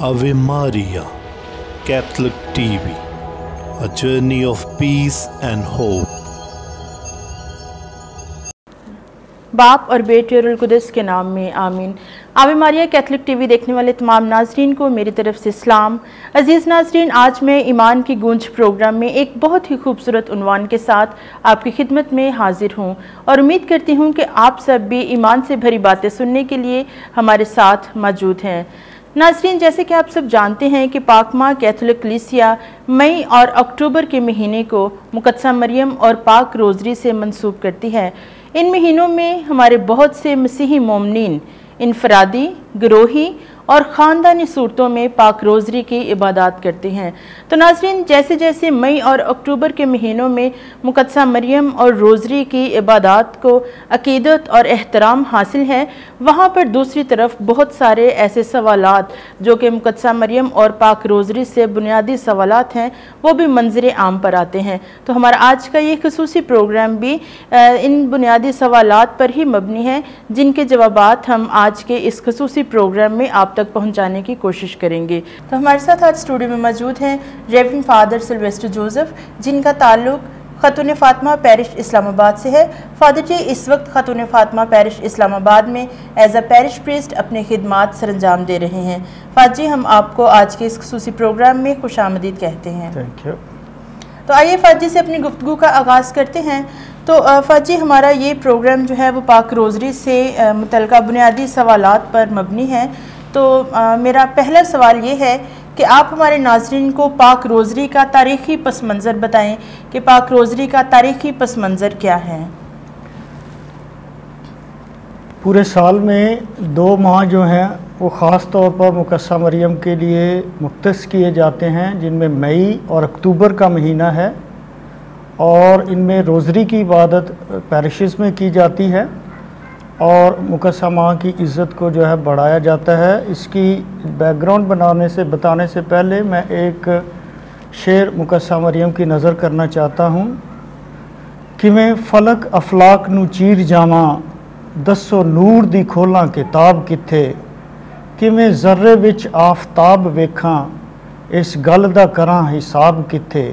Ave Maria, Catholic TV, a journey of peace and hope. बाप और बेटे और कुदस के नाम में आमीन। आवे मारिया कैथलिक टीवी देखने वाले तमाम नाजरीन को मेरी तरफ से सलाम। अजीज़ नाजरीन, आज मैं ईमान की गूंज प्रोग्राम में एक बहुत ही खूबसूरत उन्वान के साथ आपकी खिदमत में हाजिर हूँ और उम्मीद करती हूँ कि आप सब भी ईमान से भरी बातें सुनने के लिए हमारे साथ मौजूद हैं। नाजरीन, जैसे कि आप सब जानते हैं कि पाक माँ कैथोलिक कलीसिया मई और अक्टूबर के महीने को मुकद्दसा मरियम और पाक रोज़री से मंसूब करती है। इन महीनों में हमारे बहुत से मसीही मोमनीन इनफरादी, गिरोही और ख़ानदानी सूरतों में पाक रोज़री की इबादत करते हैं। तो नाज़रीन, जैसे जैसे मई और अक्टूबर के महीनों में मुकद्दसा मरियम और रोज़री की इबादत को अक़ीदत और एहतराम हासिल है, वहाँ पर दूसरी तरफ बहुत सारे ऐसे सवालात जो कि मुकद्दसा मरियम और पाक रोज़री से बुनियादी सवालात हैं, वो भी मंजर आम पर आते हैं। तो हमारा आज का ये ख़ुसूसी प्रोग्राम भी इन बुनियादी सवालात पर ही मबनी है, जिनके जवाबात हम आज के इस ख़ुसूसी प्रोग्राम में आप तक पहुंचाने की कोशिश करेंगे। तो हमारे साथ आज स्टूडियो में मौजूद हैं रेवरेंड फादर सिल्वेस्टर जोसेफ, जिनका ताल्लुक खतून फातिमा पैरिश इस्लामाबाद से है। फादर जी इस वक्त खतून फातिमा पैरिश इस्लामाबाद में एज अ पैरिश प्रीस्ट अपने खिदमात सरंजाम दे रहे हैं। फादर जी, हम आपको आज के इस खुसूसी प्रोग्राम में खुशामदीद कहते हैं। Thank you. तो आइए फादर जी से अपनी गुफ्तगू का आगाज़ करते हैं। तो फादर जी, हमारा ये प्रोग्राम जो है वो पाक रोज़री से मुतल्लिक़ा बुनियादी सवालात पर मबनी है। तो मेरा पहला सवाल ये है कि आप हमारे नाज़रीन को पाक रोज़री का तारीख़ी पस मंज़र बताएं कि पाक रोज़री का तारीख़ी पस मंज़र क्या है। पूरे साल में 2 माह जो हैं वो ख़ास तौर पर मुकद्दसा मरियम के लिए मुख्तस किए जाते हैं, जिनमें मई और अक्टूबर का महीना है और इनमें रोज़री की इबादत पैरिशेस में की जाती है और मुकद्दसा माँ की इज़्ज़त को जो है बढ़ाया जाता है। इसकी बैकग्राउंड बताने से पहले मैं एक शेर मुकद्दसा मरियम की नज़र करना चाहता हूँ कि मैं फलक अफलाक नू चीर जावा, दसो नूर दी खोलां किताब किथे, कि मैं ज़र्रे विच आफताब वेखां, इस गल दा करां हिसाब किथे,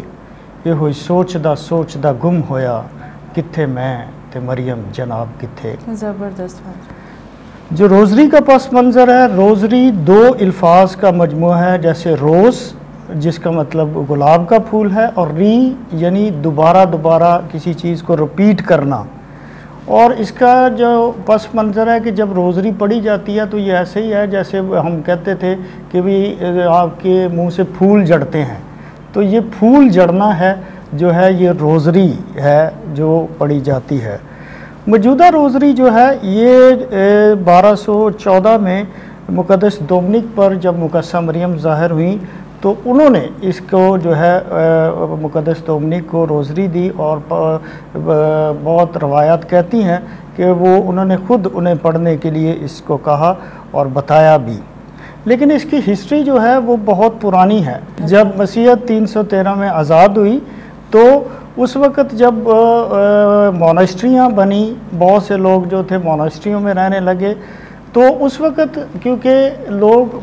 ये होई सोचदा गुम होया, किथे मैं ते मरियम जनाब किथे। ज़बरदस्त। जो रोज़री का पस मंज़र है, रोज़री 2 अल्फाज का मजमू है, जैसे रोज़ जिसका मतलब गुलाब का फूल है और री यानी दोबारा किसी चीज़ को रिपीट करना। और इसका जो पस मंज़र है कि जब रोज़री पढ़ी जाती है तो ये ऐसे ही है जैसे हम कहते थे कि भी आपके मुंह से फूल जड़ते हैं, तो ये फूल जड़ना है जो है ये रोज़री है जो पढ़ी जाती है। मौजूदा रोज़री जो है ये 1214 में मुक़द्दस डोमिनिक पर जब मुकद्दसा मरियम ज़ाहिर हुई तो उन्होंने इसको जो है मुक़द्दस डोमिनिक को रोज़री दी और बहुत रवायात कहती हैं कि वो उन्होंने ख़ुद उन्हें पढ़ने के लिए इसको कहा और बताया भी। लेकिन इसकी हिस्ट्री जो है वो बहुत पुरानी है। जब मसीहत 313 में आज़ाद हुई तो उस वक़्त जब मोनास्ट्रियाँ बनी, बहुत से लोग जो थे मोनास्ट्रियों में रहने लगे, तो उस वक़्त क्योंकि लोग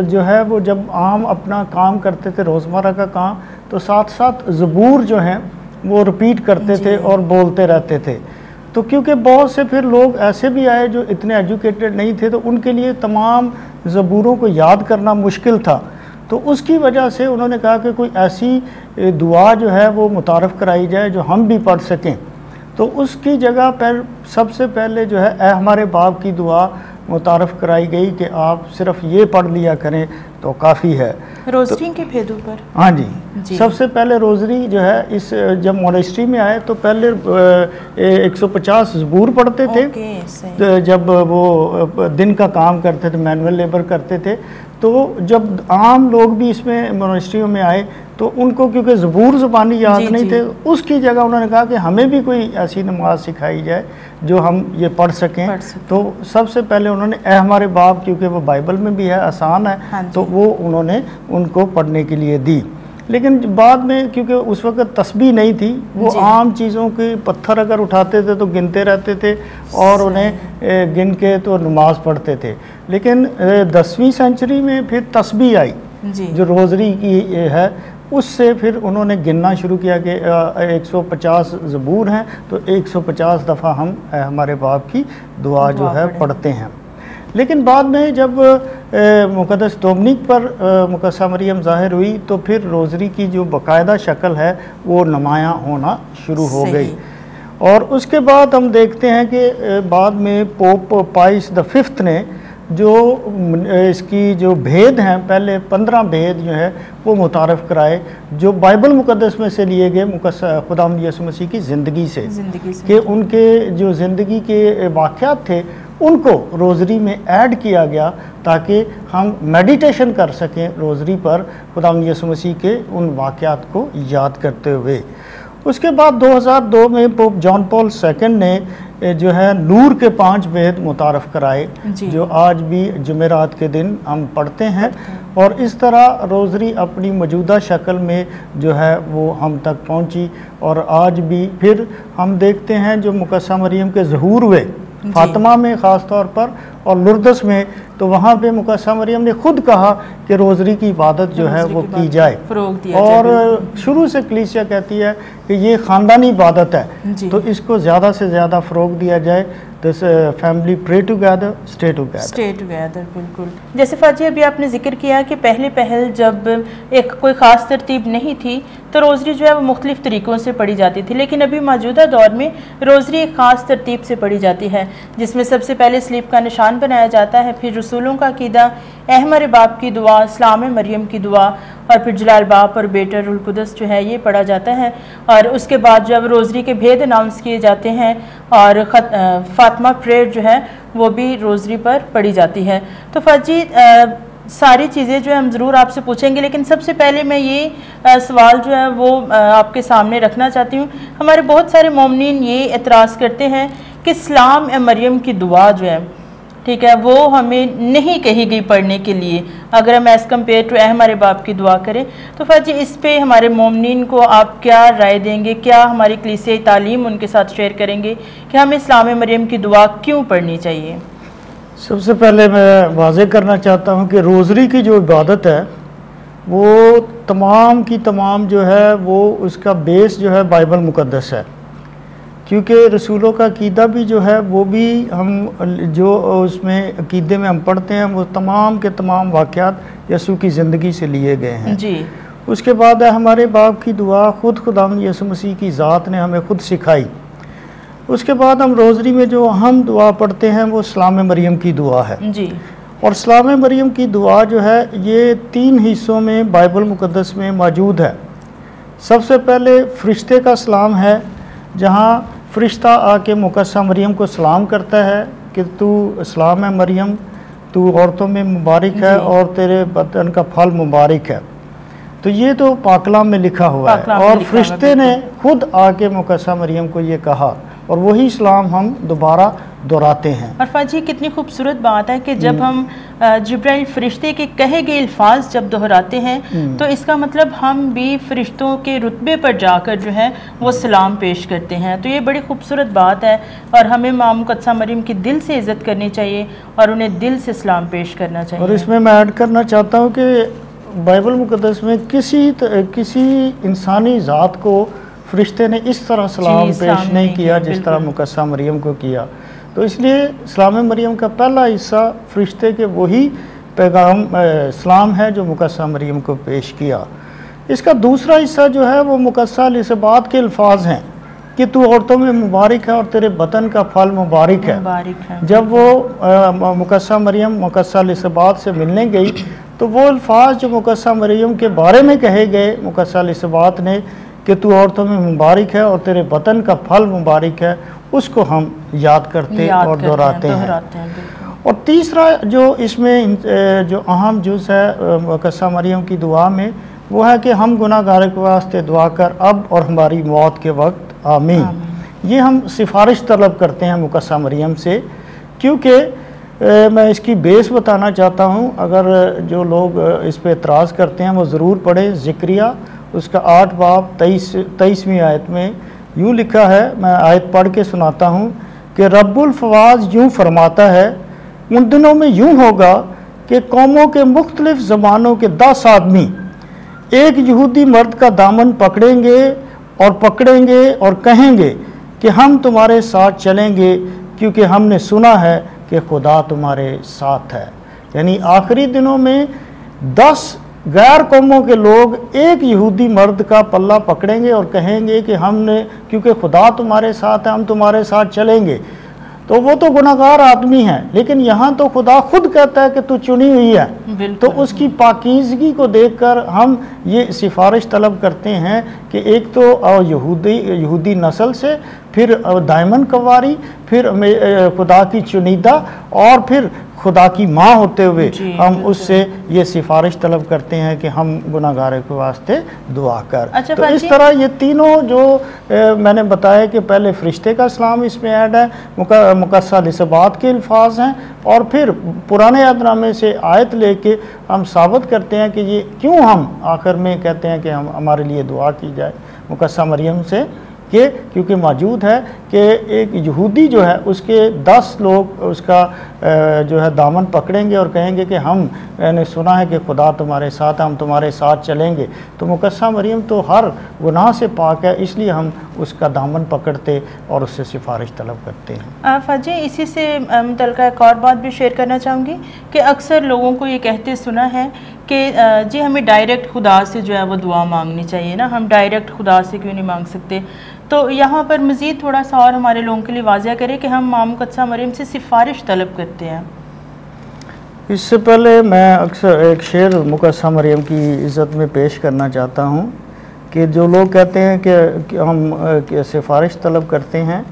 जो है वो जब आम अपना काम करते थे रोज़मर्रा का काम, तो साथ साथ ज़बूर जो हैं वो रिपीट करते थे और बोलते रहते थे। तो क्योंकि बहुत से फिर लोग ऐसे भी आए जो इतने एजुकेटेड नहीं थे, तो उनके लिए तमाम ज़बूरों को याद करना मुश्किल था। तो उसकी वजह से उन्होंने कहा कि कोई ऐसी दुआ जो है वो मुतारफ़ कराई जाए जो हम भी पढ़ सकें। तो उसकी जगह पर सबसे पहले जो है ए हमारे बाप की दुआ मुतारफ़ कराई गई कि आप सिर्फ़ ये पढ़ लिया करें तो काफ़ी है। रोज़री के भेदों पर हाँ जी, सबसे पहले रोज़री जो है इस जब मोनेस्ट्री में आए तो पहले 150 ज़बूर पढ़ते थे। तो जब वो दिन का काम करते थे, मैनुअल लेबर करते थे, तो जब आम लोग भी इसमें मोनेस्ट्रियों में आए तो उनको क्योंकि ज़बूर ज़बानी याद नहीं थे, उसकी जगह उन्होंने कहा कि हमें भी कोई ऐसी नमाज सिखाई जाए जो हम ये पढ़ सकें। तो सबसे पहले उन्होंने ए हमारे बाप, क्योंकि वो बाइबल में भी है, आसान है, तो वो उन्होंने उनको पढ़ने के लिए दी। लेकिन बाद में क्योंकि उस वक़्त तस्बीह नहीं थी, वो आम चीज़ों के पत्थर अगर उठाते थे तो गिनते रहते थे और उन्हें गिन के तो नमाज पढ़ते थे। लेकिन 10वीं सेंचुरी में फिर तस्बीह आई जी। जो रोज़री की है, उससे फिर उन्होंने गिनना शुरू किया कि 150 ज़बूर हैं, तो 150 दफ़ा हम हमारे बाप की दुआ जो है पढ़ते हैं। लेकिन बाद में जब मुक़द्दस डोमिनिक पर मुकद्दसा मरियम ज़ाहिर हुई तो फिर रोज़री की जो बाकायदा शक्ल है वो नुमायाँ होना शुरू हो गई। और उसके बाद हम देखते हैं कि बाद में पोप पाइस द 5 ने जो इसकी जो भेद हैं, पहले 15 भेद जो है वो मुतारफ़ कराए, जो बाइबल मुक़द्दस में से लिए गए खुदावंद यीशु मसीह की ज़िंदगी से कि उनके जो ज़िंदगी के वाक़यात थे उनको रोज़री में ऐड किया गया ताकि हम मेडिटेशन कर सकें रोज़री पर खुदावंद यीशु मसीह के उन वाक़यात को याद करते हुए। उसके बाद 2002 में पोप जॉन पॉल II ने जो है नूर के 5 भेद मुतारफ़ कराए, जो आज भी जुमेरात के दिन हम पढ़ते हैं। और इस तरह रोज़री अपनी मौजूदा शक्ल में जो है वो हम तक पहुंची। और आज भी फिर हम देखते हैं जो मुकद्दसा मरियम के ज़हूर हुए फातिमा में ख़ास तौर पर और लुर्दस में, तो वहाँ पे मुकद्दसा मरियम ने खुद कहा कि रोज़री की इबादत जो है वो की जाए। और शुरू से कलीसिया कहती है कि ये ख़ानदानी इबादत है, तो इसको ज़्यादा से ज़्यादा फ़रोग़ दिया जाए। This family pray together, stay together. बिल्कुल, जैसे फाजी अभी आपने जिक्र किया कि पहल जब एक कोई ख़ास तरतीब नहीं थी तो रोज़री जो है वो मुख्तलिफ़ तरीक़ों से पढ़ी जाती थी, लेकिन अभी मौजूदा दौर में रोज़री एक ख़ास तरतीब से पढ़ी जाती है, जिसमें सबसे पहले स्लीप का निशान बनाया जाता है, फिर रसूलों का अक़ीदा, अहमर बाप की दुआ, इस्लाम मरियम की दुआ, और फिर जलाल बाप और बेटा रूहुल कुद्दस जो है ये पढ़ा जाता है। और उसके बाद जब रोज़री के भेद अनाउंस किए जाते हैं और फातिमा प्रेयर जो है वो भी रोज़री पर पढ़ी जाती है। तो फाजी सारी चीज़ें जो है हम ज़रूर आपसे पूछेंगे, लेकिन सबसे पहले मैं ये सवाल जो है वो आपके सामने रखना चाहती हूँ। हमारे बहुत सारे मोमिनीन ये एतराज़ करते हैं कि इस्लाम मरियम की दुआ जो है, ठीक है, वो हमें नहीं कही गई पढ़ने के लिए, अगर हम एज़ कम्पेयर टू हमारे बाप की दुआ करें। तो फाजी इस पे हमारे मोमिनीन को आप क्या राय देंगे, क्या हमारी कलीसियाई तालीम उनके साथ शेयर करेंगे कि हमें इस्लाम मरियम की दुआ क्यों पढ़नी चाहिए? सबसे पहले मैं वाज़ेह करना चाहता हूँ कि रोज़री की जो इबादत है वो तमाम की तमाम जो है वो उसका बेस जो है बाइबल मुक़द्दस है, क्योंकि रसूलों का अक़ीदा भी जो है वो भी हम जो उसमें अक़ीदे में हम पढ़ते हैं वो तमाम के तमाम वाक़यात यीशु की ज़िंदगी से लिए गए हैं जी। उसके बाद है हमारे बाप की दुआ, खुद खुदावंद यीशु मसीह की ज़ात ने हमें खुद सिखाई। उसके बाद हम रोज़री में जो अहम दुआ पढ़ते हैं वो इस्लाम मरियम की दुआ है जी। और इस्लाम मरियम की दुआ जो है ये 3 हिस्सों में बाइबल मुक़द्दस में मौजूद है। सबसे पहले फ़रिश्ते का सलाम है, जहाँ फ़रिश्ता आके मुकद्दसा मरियम को सलाम करता है कि तू इस्लाम है मरियम, तू औरतों में मुबारक है और तेरे बदन का फल मुबारक है। तो ये तो पाकलाम में लिखा हुआ है और फ़रिश्ते ने खुद आके मुकद्दसा मरियम को ये कहा और वही इस्लाम हम दोबारा दोहराते हैं। और फाजी कितनी खूबसूरत बात है कि जब हम जिब्राइल फ़रिश्ते के कहे गए अल्फाज जब दोहराते हैं तो इसका मतलब हम भी फ़रिश्तों के रुतबे पर जाकर जो है वो सलाम पेश करते हैं। तो ये बड़ी खूबसूरत बात है और हमें मां मुकद्दसा मरियम की दिल से इज़्ज़त करनी चाहिए और उन्हें दिल से सलाम पेश करना चाहिए। और इसमें मैं ऐड करना चाहता हूँ कि बाइबल मुक़द्दस में किसी इंसानी ज़ात को फ़रिश्ते ने इस तरह सलाम पेश नहीं किया जिस तरह मुकद्दसा मरियम को किया। तो इसलिए इस्लाम मरियम का पहला हिस्सा फ़रिश्ते के वही पैगाम सलाम है जो मुकद्दसा मरियम को पेश किया। इसका दूसरा हिस्सा जो है वो मुकद्दसा लिसबात के अल्फाज हैं कि तू औरतों में मुबारक है और तेरे बतन का फल मुबारक है। जब वो मुकद्दसा मरियम मुकद्दसा लिसबात से मिलने गई तो वो अल्फाज जो मुकद्दसा मरियम के बारे में कहे गए मुकद्दसा लिसबात ने कि तू औरतों में मुबारक है और तेरे बतन का फल मुबारक है, उसको हम याद करते और दोहराते हैं। और तीसरा जो इसमें जो अहम जुज़ है मुकद्दसा मरियम की दुआ में वो है कि हम गुनाहगारों के वास्ते दुआ कर अब और हमारी मौत के वक्त आमीन। ये हम सिफारिश तलब करते हैं मुकद्दसा मरियम से, क्योंकि मैं इसकी बेस बताना चाहता हूँ। अगर जो लोग इस पे एतराज़ करते हैं वो ज़रूर पढ़ें। ज़िक्रिया उसका 8 बाब 23वीं आयत में यूँ लिखा है, मैं आयत पढ़ के सुनाता हूँ कि रब्बुल फवाज़ यूँ फरमाता है, उन दिनों में यूं होगा कि कौमों के मुख्तलिफ ज़बानों के 10 आदमी एक यहूदी मर्द का दामन पकड़ेंगे और कहेंगे कि हम तुम्हारे साथ चलेंगे क्योंकि हमने सुना है कि खुदा तुम्हारे साथ है। यानी आखिरी दिनों में 10 गैर कौमों के लोग एक यहूदी मर्द का पल्ला पकड़ेंगे और कहेंगे कि क्योंकि खुदा तुम्हारे साथ है, हम तुम्हारे साथ चलेंगे। तो वो तो गुनाहगार आदमी है, लेकिन यहाँ तो खुदा खुद कहता है कि तू चुनी हुई है। तो उसकी पाकीज़गी को देखकर हम ये सिफारिश तलब करते हैं कि एक तो यहूदी नस्ल से, फिर दायमन कवारी, फिर खुदा की चुनीदा, और फिर खुदा की माँ होते हुए हम उससे ये सिफारिश तलब करते हैं कि हम गुनाहगारों के वास्ते दुआ कर। अच्छा, तो इस तरह ये तीनों जो मैंने बताया कि पहले फरिश्ते का सलाम इसमें ऐड है, मुकस्सा लिसबात के अल्फाज हैं, और फिर पुराने अहदनामे से आयत लेके हम साबित करते हैं कि ये क्यों हम आखिर में कहते हैं कि हम हमारे लिए दुआ की जाए मुकस्सा मरियम से, क्योंकि मौजूद है कि एक यहूदी जो है उसके 10 लोग उसका जो है दामन पकड़ेंगे और कहेंगे कि मैंने सुना है कि खुदा तुम्हारे साथ है, हम तुम्हारे साथ चलेंगे। तो मुकस्सा मरियम तो हर गुनाह से पाक है, इसलिए हम उसका दामन पकड़ते और उससे सिफारिश तलब करते हैं। फाजी, इसी से मुतल्लिक़ एक और बात भी शेयर करना चाहूँगी कि अक्सर लोगों को ये कहते सुना है कि जी हमें डायरेक्ट खुदा से जो है वो दुआ मांगनी चाहिए ना, हम डायरेक्ट खुदा से क्यों नहीं मांग सकते। तो यहाँ पर मज़ीद थोड़ा सा और हमारे लोगों के लिए वाज़िया करें कि हम माँ मुकद्दसा मरियम से सिफारिश तलब करते हैं। इससे पहले मैं अक्सर एक शेर मुकद्दसा मरियम की इज़्ज़त में पेश करना चाहता हूँ कि जो लोग कहते हैं कि हम सिफारिश तलब करते हैं,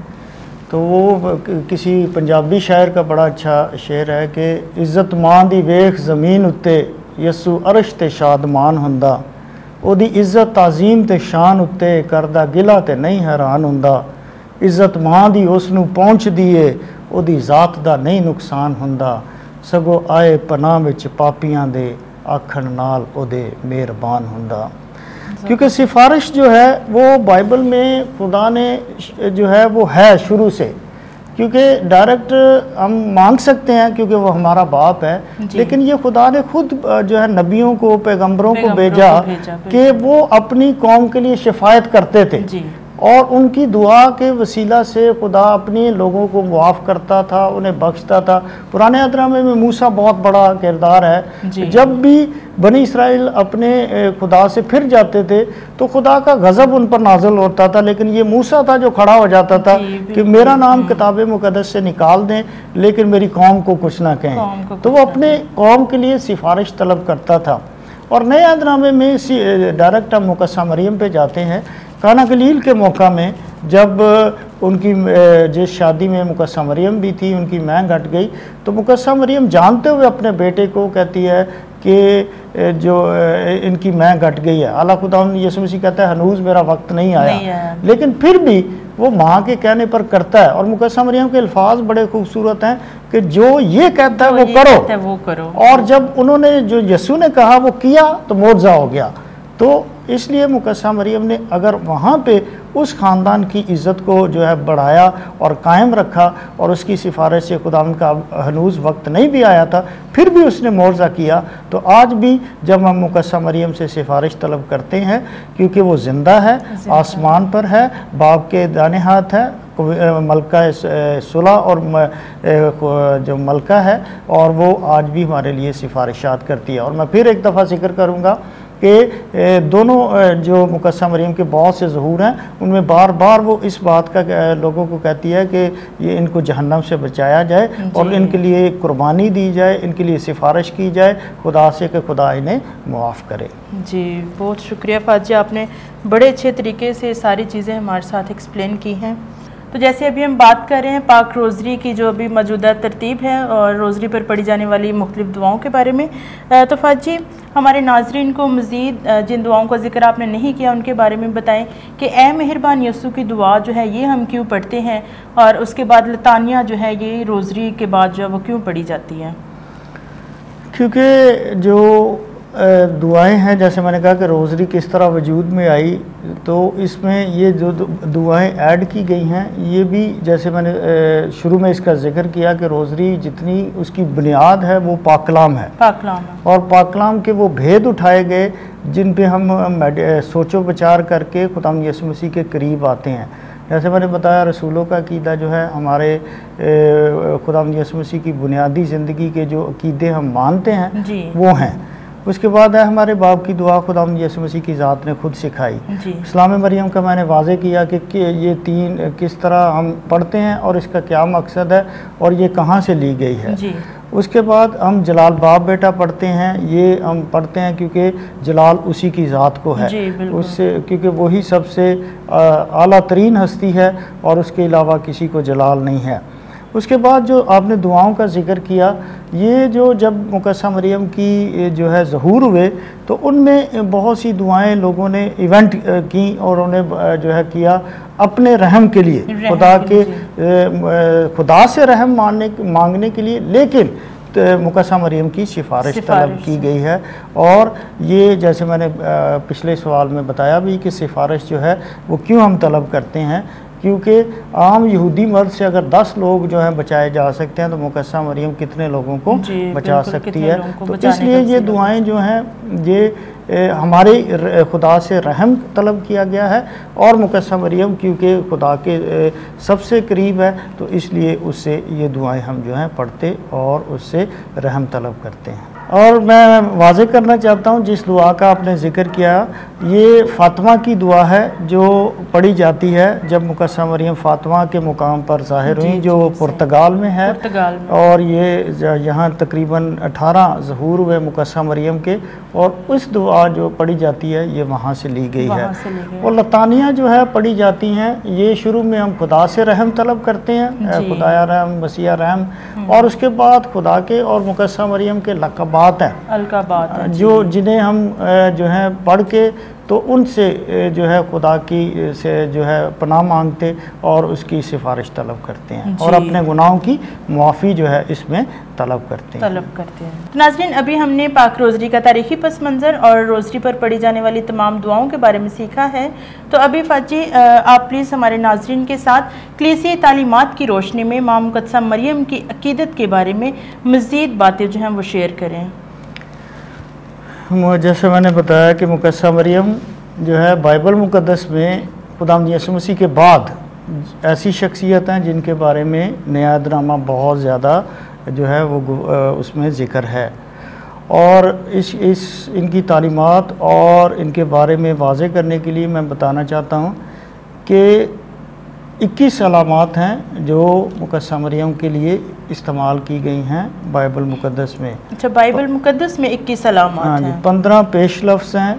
तो वो किसी पंजाबी शायर का बड़ा अच्छा शेर है कि इज़्ज़त मां दी वेख ज़मीन उत्ते यसू अरश ते शादमान हुंदा, ओदी इज़्ज़त ताज़ीम ते शान उत्ते करदा गिला ते नहीं हैरान हुंदा, इज़्ज़त मां दी उसनू पहुँचदी है ओदी ज़ात दा नहीं नुकसान हुंदा, सगो आए पनाह विच पापियां दे आखण नाल ओदे मेहरबान हुंदा। क्योंकि सिफारिश जो है वो बाइबल में खुदा ने जो है वो है शुरू से, क्योंकि डायरेक्ट हम मांग सकते हैं क्योंकि वो हमारा बाप है, लेकिन ये खुदा ने खुद जो है नबियों को, पैगंबरों को भेजा कि वो अपनी कौम के लिए शिफायत करते थे, और उनकी दुआ के वसीला से खुदा अपने लोगों को मुआफ़ करता था, उन्हें बख्शता था। पुराने अहदनामे में मूसा बहुत बड़ा किरदार है। जब भी बनी इसराइल अपने खुदा से फिर जाते थे तो खुदा का गज़ब उन पर नाज़िल होता था, लेकिन ये मूसा था जो खड़ा हो जाता था कि मेरा नाम किताब मुक़द्दस से निकाल दें लेकिन मेरी कौम को कुछ ना कहें। तो वो अपने कौम के लिए सिफारिश तलब करता था। और नए अहदनामे में डायरेक्ट हम मुकद्दसा मरियम पे जाते हैं। काना गलील के मौका में जब उनकी जिस शादी में मुकद्दसा मरियम भी थी, उनकी मैं घट गई, तो मुकद्दसा मरियम जानते हुए अपने बेटे को कहती है कि जो इनकी मैं घट गई है। अल्लाह खुदा यीशु मसीह कहता है हनूज मेरा वक्त नहीं आया, लेकिन फिर भी वो माँ के कहने पर करता है। और मुकद्दसा मरियम के अल्फाज बड़े खूबसूरत हैं कि जो ये कहता है वो करो। और जब उन्होंने जो यीशु ने कहा वो किया तो मौजज़ा हो गया। तो इसलिए मुकद्दसा मरियम ने अगर वहाँ पे उस ख़ानदान की इज़्ज़त को जो है बढ़ाया और कायम रखा, और उसकी सिफारिश से खुदावंद का हनूज वक्त नहीं भी आया था, फिर भी उसने मौजज़ा किया। तो आज भी जब हम मुकद्दसा मरियम से सिफारिश तलब करते हैं, क्योंकि वो ज़िंदा है, आसमान पर है, बाप के दाने हाथ है, मलका सुलह और जो मलका है, और वो आज भी हमारे लिए सिफारिशात करती है। और मैं फिर एक दफ़ा जिक्र करूँगा कि दोनों जो मुकद्दसा मरियम के बहुत से ज़हूर हैं, उनमें बार बार वो इस बात का लोगों को कहती है कि ये इनको जहन्नम से बचाया जाए और इनके लिए कुर्बानी दी जाए, इनके लिए सिफारिश की जाए खुदा से कि खुदा इन्हें मुआफ़ करे। जी, बहुत शुक्रिया फाजी, आपने बड़े अच्छे तरीके से सारी चीज़ें हमारे साथ एक्सप्लेन की हैं। तो जैसे अभी हम बात कर रहे हैं पाक रोज़री की जो अभी मौजूदा तरतीब है और रोज़री पर पढ़ी जाने वाली मुख्तलिफ़ दुआओं के बारे में, तो फाजी हमारे नाज़रीन को मज़ीद जिन दुआओं का जिक्र आपने नहीं किया उनके बारे में बताएं कि ए मेहरबान यसू की दुआ जो है ये हम क्यों पढ़ते हैं, और उसके बाद लतानिया जो है ये रोज़री के बाद जो है वो क्यों पढ़ी जाती है। क्योंकि जो दुआएं हैं, जैसे मैंने कहा कि रोज़री किस तरह वजूद में आई, तो इसमें ये जो दुआएं ऐड की गई हैं, ये भी जैसे मैंने शुरू में इसका जिक्र किया कि रोज़री जितनी उसकी बुनियाद है वो पाकलाम है, और पाकलाम के वो भेद उठाए गए जिन पे हम सोचो विचार करके खुदावंद यीशु मसीह के करीब आते हैं। जैसे मैंने बताया रसूलों का अकीदा जो है, हमारे खुदावंद यीशु मसीह की बुनियादी ज़िंदगी के जो अकीदे हम मानते हैं वो हैं। उसके बाद है हमारे बाप की दुआ, खुदावंद यीशु मसीह की ज़ात ने खुद सिखाई। इस्लाम मरियम का मैंने वाज़े किया कि ये तीन किस तरह हम पढ़ते हैं और इसका क्या मकसद है और ये कहाँ से ली गई है। उसके बाद हम जलाल बाप बेटा पढ़ते हैं, ये हम पढ़ते हैं क्योंकि जलाल उसी की ज़ात को है, उससे क्योंकि वही सबसे आला तरीन हस्ती है और उसके अलावा किसी को जलाल नहीं है। उसके बाद जो आपने दुआओं का जिक्र किया, ये जो जब मुकद्दसा मरियम की जो है ज़हूर हुए तो उनमें बहुत सी दुआएं लोगों ने इवेंट की और उन्हें जो है किया अपने रहम के लिए, खुदा से रहम मांगने के लिए, लेकिन मुकद्दसा मरियम की सिफारिश तलब की गई है। और ये जैसे मैंने पिछले सवाल में बताया भी कि सिफारिश जो है वो क्यों हम तलब करते हैं, क्योंकि आम यहूदी मर्द से अगर 10 लोग जो हैं बचाए जा सकते हैं तो मुकद्दसा मरियम कितने लोगों को बचा सकती है। तो इसलिए ये दुआएं जो हैं ये हमारे खुदा से रहम तलब किया गया है, और मुकद्दसा मरियम क्योंकि खुदा के सबसे करीब है तो इसलिए उससे ये दुआएं हम जो हैं पढ़ते और उससे रहम तलब करते हैं। और मैं वाज़े करना चाहता हूँ, जिस दुआ का आपने ज़िक्र किया, ये फ़ातिमा की दुआ है जो पढ़ी जाती है जब मुकद्दसा मरियम फ़ातिमा के मुकाम पर ज़ाहिर हुई, जो पुर्तगाल में है। और ये यहाँ तकरीबन 18 ज़हूर हुए मुकद्दसा मरियम के, और उस दुआ जो पढ़ी जाती है ये वहाँ से ली गई है। और लतानियाँ जो है पढ़ी जाती हैं, ये शुरू में हम खुदा से रहम तलब करते हैं, खुदाया रहम, मसीहा रहम, और उसके बाद खुदा के और मुकद्दसा मरियम के लक़बात हैं जो जिन्हें हम जो है पढ़ के तो उनसे जो है खुदा की से जो है पनाह मांगते और उसकी सिफारिश तलब करते हैं और अपने गुनाहों की मुआफ़ी जो है इसमें तलब करते हैं। तो नाज़रीन, अभी हमने पाक रोज़री का तारीख़ी पस मंज़र और रोज़री पर पढ़ी जाने वाली तमाम दुआओं के बारे में सीखा है। तो अभी फ़ाजी आप प्लीज़ हमारे नाज़रीन के साथ कलीसियाई तालीमात की रोशनी में मां मुकद्दसा मरियम की अक़ीदत के बारे में मज़ीद बातें जो हैं वो शेयर करें। जैसे मैंने बताया कि मुकद्दसा मरियम जो है बाइबल मुक़द्दस में खुदावंद यीशु मसीह के बाद ऐसी शख्सियत हैं जिनके बारे में नयादनामा बहुत ज़्यादा जो है वो उसमें ज़िक्र है, और इनकी तालीमात और इनके बारे में वाज़े करने के लिए मैं बताना चाहता हूँ कि 21 अलामात हैं जो मुकद्दसा मरियम के लिए इस्तेमाल की गई हैं बाइबल मुक़द्दस में। अच्छा, बाइबल मुक़द्दस में 21 अलामात हैं। 15 पेश लफ्ज़ हैं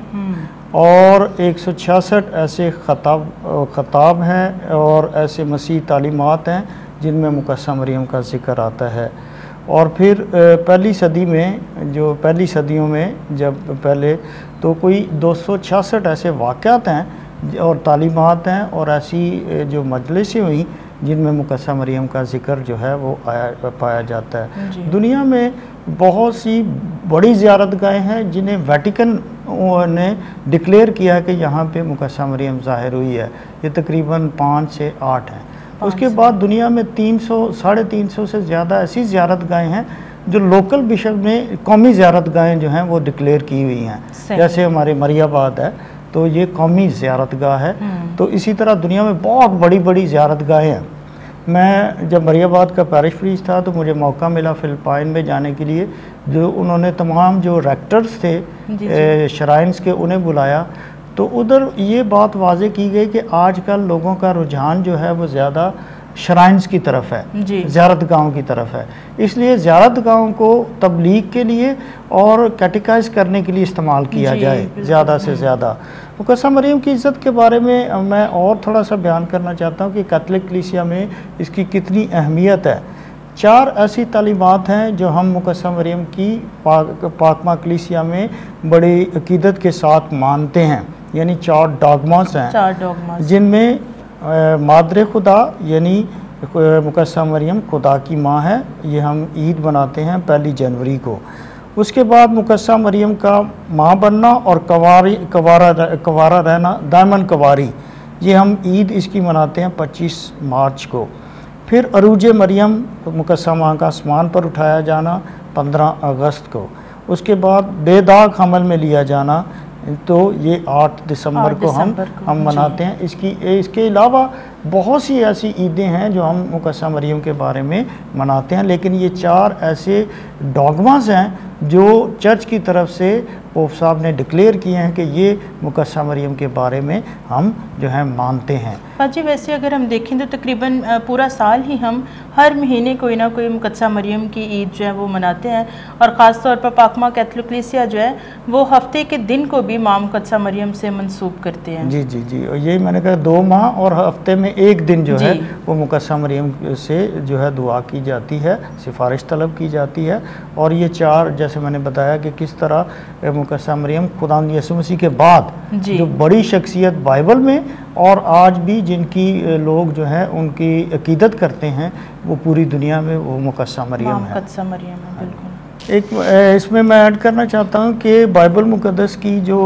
और 166 ऐसे ख़ताब हैं और ऐसे मसीह तालीमात हैं जिनमें मुकद्दसा मरियम का ज़िक्र आता है। और फिर पहली सदी में, जो पहली सदियों में जब पहले, तो कोई 266 ऐसे वाक़यात हैं और तालीमात हैं और ऐसी जो मजलिसें हुई जिनमें मुकद्दसा मरियम का ज़िक्र जो है वो पाया जाता है। दुनिया में बहुत सी बड़ी ज़ियारतगाहें हैं जिन्हें वेटिकन ने डिक्लेयर किया है कि यहाँ पे मुकद्दसा मरियम ज़ाहिर हुई है। ये तकरीबन 5 से 8 हैं। उसके बाद दुनिया में 300-350 से ज़्यादा ऐसी ज़ियारतगाहें हैं जो लोकल बिशप ने कौमी ज़ियारतगाहें जो हैं वो डिक्लेयर की हुई हैं। जैसे हमारे मरियाबाद है तो ये कौमी ज़ियारतगाह है। तो इसी तरह दुनिया में बहुत बड़ी बड़ी ज़ियारतगाहें हैं। मैं जब मरियाबाद का पैरिश प्रीस्ट था तो मुझे मौका मिला फ़िलिपाइन में जाने के लिए, जो उन्होंने तमाम जो रेक्टर्स थे शराइन्स के उन्हें बुलाया, तो उधर ये बात वाज़े की गई कि आजकल लोगों का रुझान जो है वो ज़्यादा शराइन्स की तरफ है, ज़ियारतगाहों की तरफ है। इसलिए ज़ियारतगाहों को तबलीग के लिए और कैटेकाइज करने के लिए इस्तेमाल किया जाए ज़्यादा से ज़्यादा। मुकद्दसा मरियम की इज़्ज़त के बारे में मैं और थोड़ा सा बयान करना चाहता हूँ कि कैथोलिक कलीसिया में इसकी कितनी अहमियत है। 4 ऐसी तालीमात हैं जो हम मुकद्दसा मरियम की पाकमा कलीसिया में बड़ी अकीदत के साथ मानते हैं, यानी 4 डॉगमास हैं जिनमें मादरे खुदा यानी मुकद्दसा मरियम खुदा की माँ है। ये हम ईद मनाते हैं 1 जनवरी को। उसके बाद मुकस्सा मरियम का माँ बनना और कवारा रहना, दामन कवारी, ये हम ईद इसकी मनाते हैं 25 मार्च को। फिर अरूज मरियम मुकस्सा माँ का आसमान पर उठाया जाना 15 अगस्त को। उसके बाद बेदाग हमल में लिया जाना, तो ये 8 दिसंबर को हम मनाते हैं। इसके अलावा बहुत सी ऐसी ईदें हैं जो हम मुकस्सा मरियम के बारे में मनाते हैं, लेकिन ये 4 ऐसे डॉगमास हैं जो चर्च की तरफ से पोप साहब ने डिक्लेयर किए हैं कि ये मुकस्सा मरियम के बारे में हम जो है मानते हैं। जी वैसे अगर हम देखें तो तकरीबन पूरा साल ही हम हर महीने कोई ना कोई मुकद्दसा मरियम की ईद जो है वो मनाते हैं, और ख़ास तौर पर पाकमा कैथोलिक कलीसिया जो है वो हफ्ते के दिन को भी माँ मुकद्दसा मरियम से मंसूब करते हैं। जी जी जी, यही मैंने कहा 2 माह और हफ्ते में एक दिन जो है वो मुकद्दसा मरियम से जो है दुआ की जाती है, सिफारिश तलब की जाती है। और ये 4 जैसे मैंने बताया कि किस तरह मुकद्दसा मरियम खुदा यीशु मसीह के बाद जो बड़ी शख्सियत बाइबल में और आज भी जिनकी लोग जो है उनकी अकीदत करते हैं वो पूरी दुनिया में वो मुकद्दसा मरियम है। मुकद्दसा मरियम है, बिल्कुल। एक इसमें मैं ऐड करना चाहता हूँ कि बाइबल मुकद्दस की जो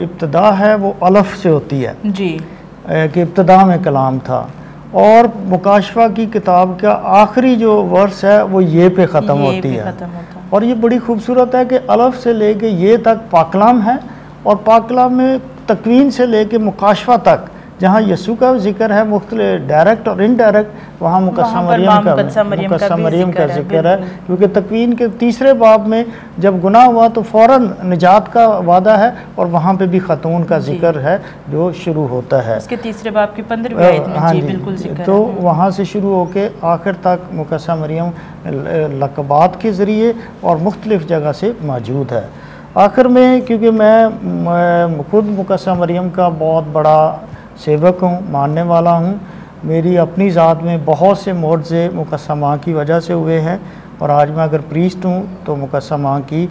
इब्तिदा है वो अलफ से होती है जी, कि इब्तिदा में कलाम था, और मुकाशफा की किताब का आखिरी जो वर्स है वो ये पे ख़त्म होती है। और ये बड़ी खूबसूरत है कि अलफ से लेके ये तक पाकलाम है, और पाकलाम में तकवीन से लेके मुकाशफा तक जहाँ यसू का जिक्र है मुख्तलिफ डायरेक्ट और इनडायरेक्ट, वहाँ मुकद्दसा मरियम का जिक्र है, क्योंकि तकवीन के 3 बाब में जब गुनाह हुआ तो फ़ौरन निजात का वादा है, और वहाँ पे भी ख़तून का जिक्र है जो शुरू होता है इसके 3 बाब की 15वीं आयत में। हाँ जी बिल्कुल जिक्र तो वहाँ से शुरू होके आखिर तक मुकद्दसा मरियम लक़बात के ज़रिए और मुख्तलिफ जगह से मौजूद है। आखिर में क्योंकि मैं खुद मुकद्दसा मरियम का बहुत बड़ा सेवक हूँ, मानने वाला हूँ, मेरी अपनी ज़ात में बहुत से मोज़े मुकद्दसा माँ की वजह से हुए हैं, और आज मैं अगर प्रीस्ट हूँ तो मुकद्दसा माँ की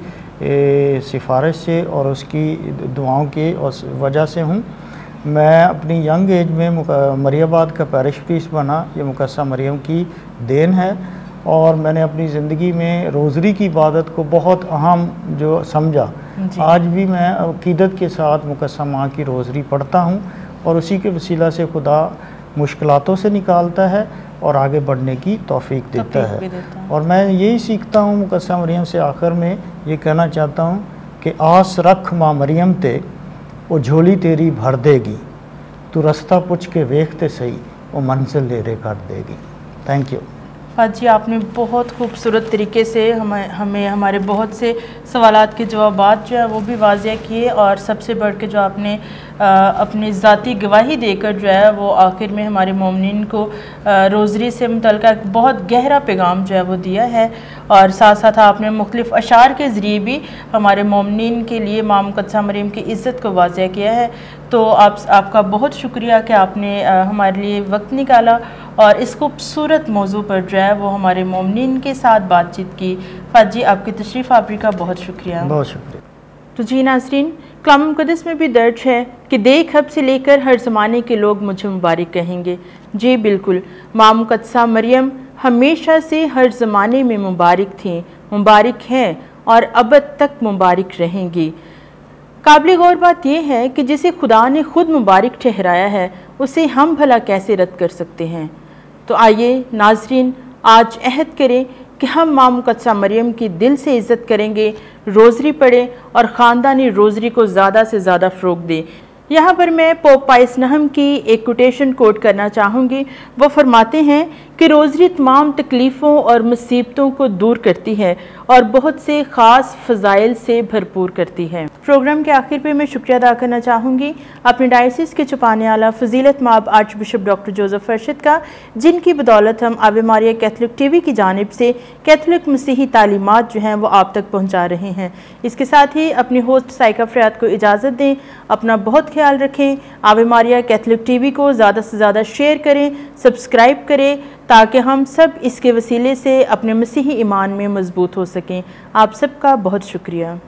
सिफारिश से और उसकी दुआओं के वजह से हूँ। मैं अपनी यंग एज में मरियाबाद का पैरिश प्रीस्ट बना, ये मुकद्दसा मरियम की देन है, और मैंने अपनी ज़िंदगी में रोज़री की इबादत को बहुत अहम जो समझा। आज भी मैं अक़ीदत के साथ मुकद्दसा माँ की रोज़री पढ़ता हूँ, और उसी के वसीला से खुदा मुश्किलातों से निकालता है और आगे बढ़ने की तौफीक देता है। और मैं यही सीखता हूँ मुकद्दसा मरियम से। आखिर में ये कहना चाहता हूँ कि आस रख माँ मरियम ते, वो झोली तेरी भर देगी, तू रास्ता पूछ के देखते सही, वो मंजिल लेरे कर देगी। Thank you. जी आपने बहुत खूबसूरत तरीके से हमें हमारे बहुत से सवालात के जवाबात जो है वो भी वाज़ेह किए, और सबसे बढ़ के जो आपने अपनी ज़ाती गवाही देकर जो है वो आखिर में हमारे मोमिनीन को रोज़री से मुतल्लिक़ एक बहुत गहरा पैगाम जो है वो दिया है, और साथ साथ आपने मुख्तलिफ़ अशार के ज़रिए भी हमारे मोमिनीन के लिए माँ मुकद्दसा मरियम की इज़्ज़त को वाज़ेह किया है। तो आपका बहुत शुक्रिया कि आपने हमारे लिए वक्त निकाला और इस खूबसूरत मौजू पर जो है वो हमारे मोमिनीन के साथ बातचीत की। फाजी आपकी तशरीफ़ आबरी का बहुत शुक्रिया। बहुत शुक्रिया। तो जी नाज़रीन, कलाम मुक़द्दस में भी दर्ज है कि देख अब से लेकर हर ज़माने के लोग मुझे मुबारक कहेंगे। जी बिल्कुल, माँ मुकद्दसा मरियम हमेशा से हर ज़माने में मुबारक थी, मुबारक हैं और अबद तक मुबारक रहेंगी। काबिल गौर बात यह है कि जिसे खुदा ने खुद मुबारक ठहराया है उसे हम भला कैसे रद्द कर सकते हैं। तो आइए नाज़रीन, आज अहद करें कि हम माँ मुकद्दसा मरियम की दिल से इज़्ज़त करेंगे, रोज़री पढ़ें और ख़ानदानी रोज़री को ज़्यादा से ज़्यादा फ़रोग़ दें। यहाँ पर मैं पोप पाइस नहम की एक कोटेशन कोट करना चाहूँगी। वो फरमाते हैं कि रोज़री तमाम तकलीफ़ों और मुसीबतों को दूर करती है और बहुत से ख़ास फ़ज़ाइल से भरपूर करती है। प्रोग्राम के आखिर पे मैं शुक्रिया अदा करना चाहूँगी अपने डायसिस के छुपाने वाला फ़जीलत माब arch bishop doctor Joseph Arshad का, जिनकी बदौलत हम आवे मारिया कैथोलिक टीवी की जानिब से कैथोलिक मसीही तालीमात जो हैं वो आप तक पहुँचा रहे हैं। इसके साथ ही अपनी होस्ट साइका फ़रियाद को इजाज़त दें। अपना बहुत ख्याल रखें। आवे मारिया कैथोलिक टीवी को ज़्यादा से ज़्यादा शेयर करें, सब्सक्राइब करें, ताकि हम सब इसके वसीले से अपने मसीही ईमान में मजबूत हो सकें। आप सबका बहुत शुक्रिया।